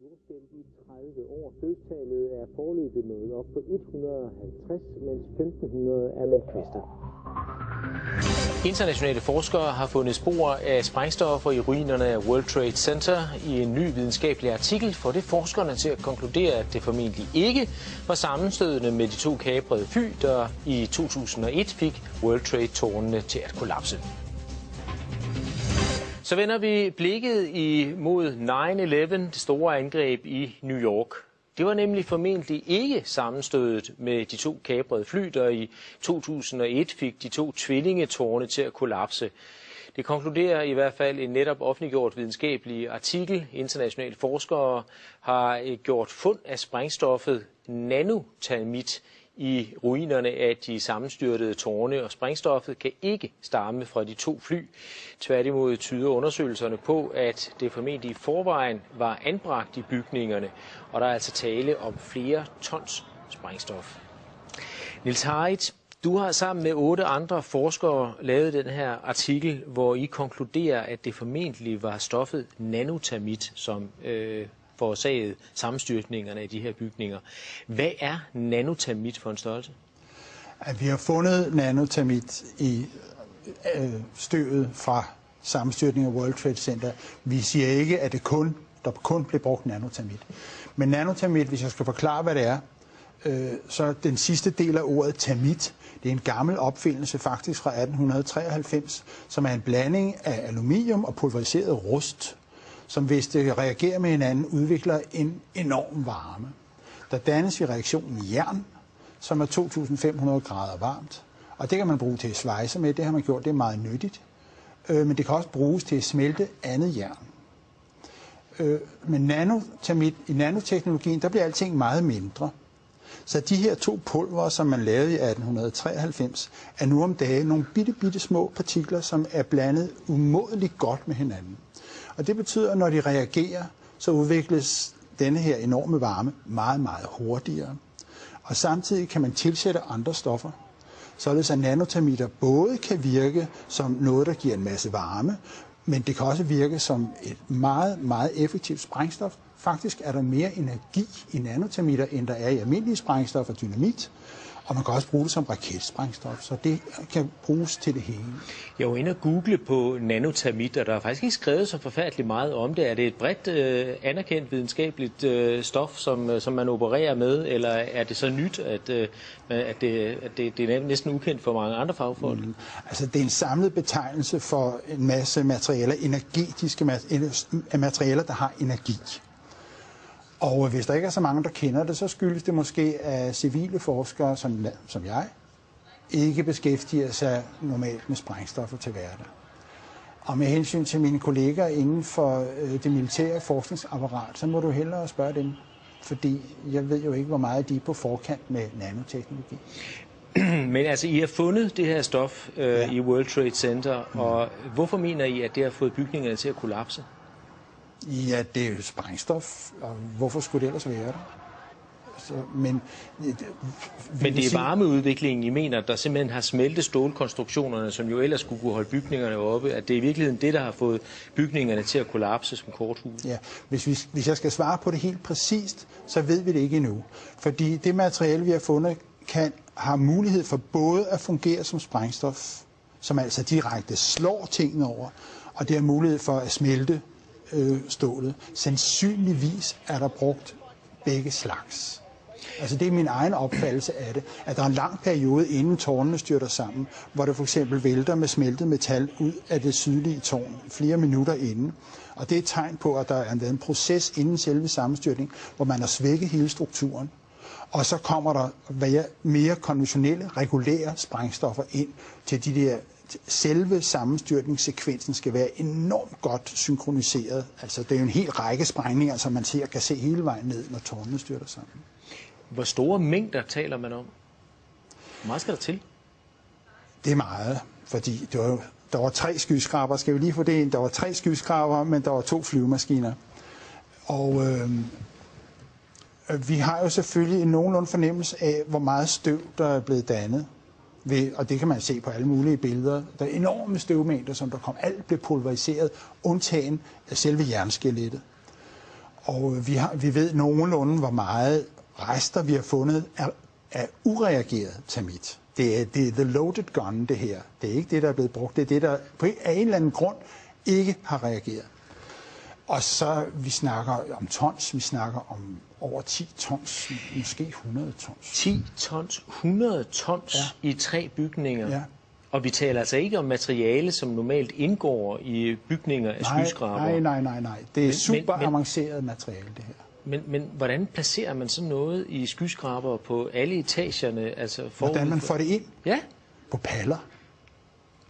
jordskælv i 30 år. Dødstallet er foreløbig nået op på 150, mens 1500 er meldt kvæstet. Internationale forskere har fundet spor af sprængstoffer i ruinerne af World Trade Center. I en ny videnskabelig artikel får det forskerne til at konkludere, at det formentlig ikke var sammenstødende med de to kaprede fly, der i 2001 fik World Trade-tårnene til at kollapse. Så vender vi blikket imod 9/11, det store angreb i New York. Det var nemlig formentlig ikke sammenstødet med de to kaprede fly, der i 2001 fik de to tvillingetårne til at kollapse. Det konkluderer i hvert fald en netop offentliggjort videnskabelig artikel. Internationale forskere har gjort fund af sprængstoffet nanotermit i ruinerne af de sammenstyrtede tårne, og sprængstoffet kan ikke stamme fra de to fly. Tværtimod tyder undersøgelserne på, at det formentlig i forvejen var anbragt i bygningerne, og der er altså tale om flere tons sprængstof. Niels Harrit, du har sammen med 8 andre forskere lavet den her artikel, hvor I konkluderer, at det formentlig var stoffet nanotermit, som forårsaget sammenstyrtningerne af de her bygninger. Hvad er nanotermit for en størrelse? Vi har fundet nanotermit i støvet fra sammenstyrtningen af World Trade Center. Vi siger ikke, at der kun blev brugt nanotermit. Men nanotermit, hvis jeg skal forklare, hvad det er, så den sidste del af ordet termit, det er en gammel opfindelse faktisk fra 1893, som er en blanding af aluminium og pulveriseret rust, som hvis det reagerer med hinanden, udvikler en enorm varme. Der dannes i reaktionen jern, som er 2500 grader varmt, og det kan man bruge til at svejse med, det har man gjort, det er meget nyttigt, men det kan også bruges til at smelte andet jern. Men i nanoteknologien, der bliver alting meget mindre. Så de her to pulver, som man lavede i 1893, er nu om dagen nogle bitte små partikler, som er blandet umådeligt godt med hinanden. Og det betyder, at når de reagerer, så udvikles denne her enorme varme meget hurtigere. Og samtidig kan man tilsætte andre stoffer, således at nanotermitter både kan virke som noget, der giver en masse varme, men det kan også virke som et meget effektivt sprængstof. Faktisk er der mere energi i nanotermitter, end der er i almindelige sprængstoffer og dynamit. Og man kan også bruge det som raketsprængstof, så det kan bruges til det hele. Jeg var inde og google på nanotermit, og der er faktisk ikke skrevet så forfærdeligt meget om det. Er det et bredt anerkendt videnskabeligt stof, som man opererer med, eller er det så nyt, at det er næsten ukendt for mange andre fagfolk? Altså, det er en samlet betegnelse for en masse materialer, energetiske materialer, der har energi. Og hvis der ikke er så mange, der kender det, så skyldes det måske, at civile forskere, som jeg, ikke beskæftiger sig normalt med sprængstoffer til hverdag. Og med hensyn til mine kolleger inden for det militære forskningsapparat, så må du hellere spørge dem, fordi jeg ved jo ikke, hvor meget de er på forkant med nanoteknologi. Men altså, I har fundet det her stof i World Trade Center, og hvorfor mener I, at det har fået bygningerne til at kollapse? Ja, det er jo sprængstof, og hvorfor skulle det ellers være der? Men det er varmeudviklingen, I mener, der simpelthen har smeltet stålkonstruktionerne, som jo ellers skulle kunne holde bygningerne oppe, at det er i virkeligheden det, der har fået bygningerne til at kollapse som korthus? Ja, hvis jeg skal svare på det helt præcist, så ved vi det ikke endnu. Fordi det materiale, vi har fundet, har mulighed for både at fungere som sprængstof, som altså direkte slår tingene over, og det har mulighed for at smelte stålet. Sandsynligvis er der brugt begge slags. Altså det er min egen opfattelse af det, at der er en lang periode inden tårnene styrter sammen, hvor der for eksempel vælter med smeltet metal ud af det sydlige tårn flere minutter inden. Og det er et tegn på, at der er en proces inden selve sammenstyrtning, hvor man har svækket hele strukturen. Og så kommer der mere konventionelle, regulære sprængstoffer ind til de der. Selve sammenstyrtningssekvensen skal være enormt godt synkroniseret. Altså det er jo en hel række sprængninger, som man kan se hele vejen ned, når tårnene styrter sammen. Hvor store mængder taler man om? Hvor meget skal der til? Det er meget, fordi der var 3 skyskraber. Skal vi lige få det ind? Der var 3 skyskraber, men der var 2 flyvemaskiner. Og vi har jo selvfølgelig en nogenlunde fornemmelse af, hvor meget støv, der er blevet dannet. Og det kan man se på alle mulige billeder. Der er enorme støvmængder, som der kom. Alt blev pulveriseret, undtagen af selve jernskelettet. Og vi ved nogenlunde, hvor meget rester vi har fundet af ureageret termit. Det er the loaded gun, det her. Det er ikke det, der er blevet brugt. Det er det, der af en eller anden grund ikke har reageret. Og så, vi snakker om tons, vi snakker om over 10 tons, måske 100 tons. 10 tons, 100 tons i 3 bygninger? Ja. Og vi taler altså ikke om materiale, som normalt indgår i bygninger af skyskrabere? Nej. Det er super avanceret materiale, det her. Men hvordan placerer man sådan noget i skyskrabere på alle etagerne? Altså hvordan man får det ind? Ja. På paller.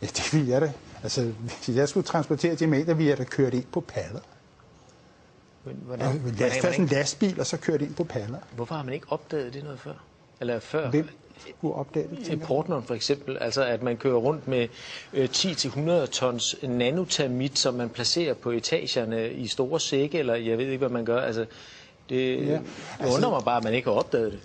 Ja, det vil jeg da. Altså, hvis jeg skulle transportere diameter, ville jeg da kørt ind på paller. Hvordan en lastbil, og så kørt ind på paller. Hvorfor har man ikke opdaget det noget før? Eller før? Hvem skulle opdage det? Portland for eksempel, altså at man kører rundt med 10-100 tons nanotermit, som man placerer på etagerne i store sække, eller jeg ved ikke, hvad man gør. Altså, det undrer mig bare, at man ikke har opdaget det.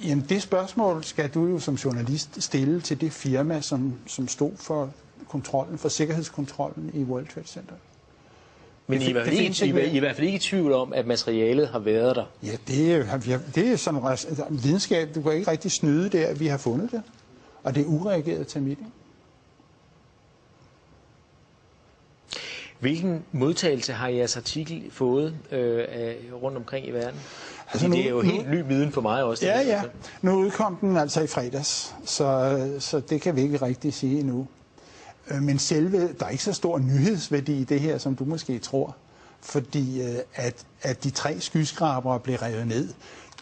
Jamen, det spørgsmål skal du jo som journalist stille til det firma, som stod for kontrollen, for sikkerhedskontrollen i World Trade Center. Men I er i hvert fald ikke i tvivl om, at materialet har været der? Ja, det er sådan videnskab. Du kan ikke rigtig snyde der, at vi har fundet det. Og det er ureageret termit. Hvilken modtagelse har jeres artikel fået rundt omkring i verden? Altså det er jo helt ny viden for mig også. Ja. Nu udkom den altså i fredags, så det kan vi ikke rigtig sige endnu. Men der er ikke så stor nyhedsværdi i det her, som du måske tror. Fordi at de 3 skyskrabere blev revet ned,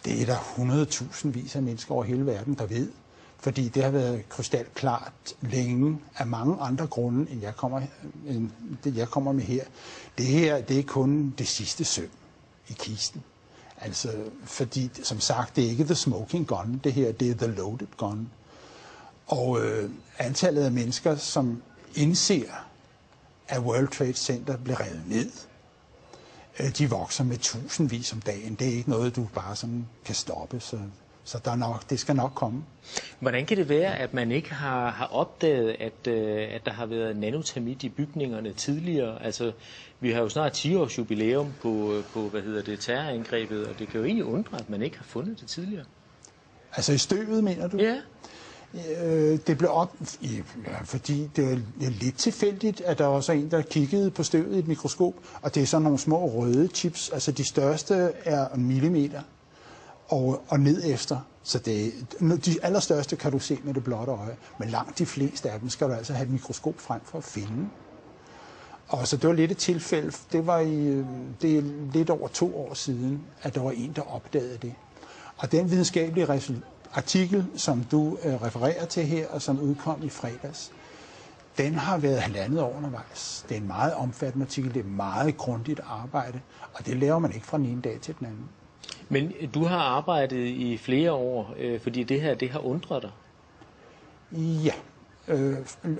det er der 100.000 vis af mennesker over hele verden, der ved. Fordi det har været krystalklart længe af mange andre grunde, end jeg kommer med her. Det her, det er kun det sidste søm i kisten. Altså, fordi, som sagt, det er ikke the smoking gun, det her, det er the loaded gun. Og antallet af mennesker, som indser, at World Trade Center bliver revet ned, de vokser med tusindvis om dagen. Det er ikke noget, du bare sådan kan stoppe, så det skal nok komme. Hvordan kan det være, at man ikke har opdaget, at der har været nanotermit i bygningerne tidligere? Altså, vi har jo snart 10 års jubilæum på terrorangrebet, og det kan jo egentlig undre, at man ikke har fundet det tidligere. Altså i støvet, mener du? Ja. Det blev fordi det var lidt tilfældigt, at der var så en, der kiggede på støvet i et mikroskop, og det er sådan nogle små røde chips, altså de største er 1 millimeter og ned efter. Så de allerstørste kan du se med det blotte øje, men langt de fleste af dem skal du altså have et mikroskop frem for at finde. Og så det var lidt et tilfælde, det er lidt over 2 år siden, at der var en, der opdagede det. Og den videnskabelige artikel, som du refererer til her, og som udkom i fredags, den har været 1,5 år undervejs. Det er en meget omfattende artikel, det er meget grundigt arbejde, og det laver man ikke fra den ene dag til den anden. Men du har arbejdet i flere år, fordi det her, det har undret dig? Ja,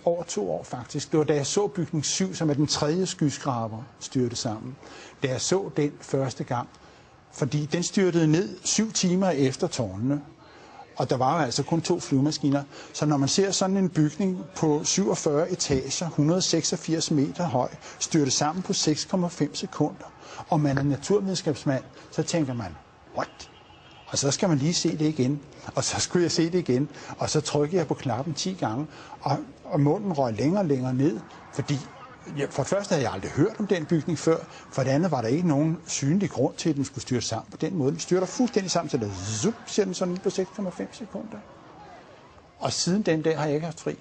over 2 år faktisk. Det var da jeg så bygning 7, som er den 3. skyskraber, styrte sammen. Da jeg så den første gang, fordi den styrtede ned 7 timer efter tårnene. Og der var altså kun 2 flyvemaskiner. Så når man ser sådan en bygning på 47 etager, 186 meter høj, styrte sammen på 6,5 sekunder, og man er naturvidenskabsmand, så tænker man, what? Og så skal man lige se det igen. Og så skulle jeg se det igen. Og så trykkede jeg på knappen 10 gange, og munden røg længere og længere ned, fordi for det første havde jeg aldrig hørt om den bygning før. For det andet var der ikke nogen synlig grund til, at den skulle styre sammen på den måde. Den styrter fuldstændig sammen, så der siger den sådan på 6,5 sekunder. Og siden den dag har jeg ikke haft fri.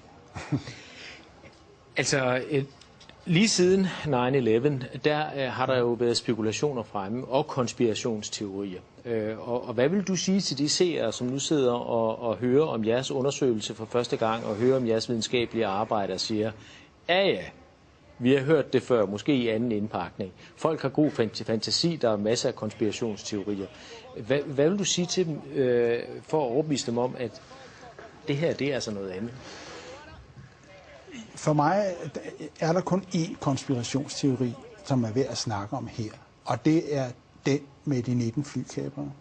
Altså, lige siden 9/11, der har der jo været spekulationer fremme og konspirationsteorier. Og hvad vil du sige til de seere, som nu sidder og hører om jeres undersøgelse for første gang, og hører om jeres videnskabelige arbejde og siger, ja, vi har hørt det før, måske i anden indpakning. Folk har god fantasi, der er masser af konspirationsteorier. Hvad vil du sige til dem for at overbevise dem om, at det her, det er altså noget andet? For mig er der kun én konspirationsteori, som er værd at snakke om her. Og det er den med de 19 flykapere.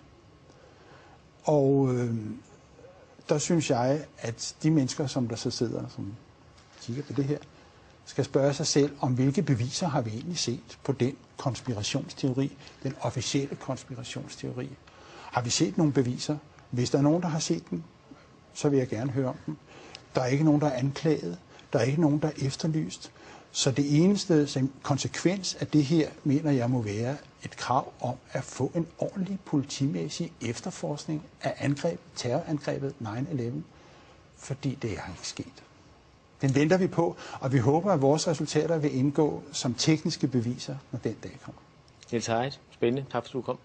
Og der synes jeg, at de mennesker, som der så sidder, som kigger på det her, skal spørge sig selv, om hvilke beviser har vi egentlig set på den konspirationsteori, den officielle konspirationsteori. Har vi set nogle beviser? Hvis der er nogen, der har set dem, så vil jeg gerne høre om dem. Der er ikke nogen, der er anklaget. Der er ikke nogen, der er efterlyst. Så det eneste konsekvens af det her, mener jeg, må være et krav om at få en ordentlig politimæssig efterforskning af terrorangrebet 9/11, fordi det er ikke sket. Den venter vi på, og vi håber, at vores resultater vil indgå som tekniske beviser, når den dag kommer. Niels Harrit, spændende. Tak fordi du kom.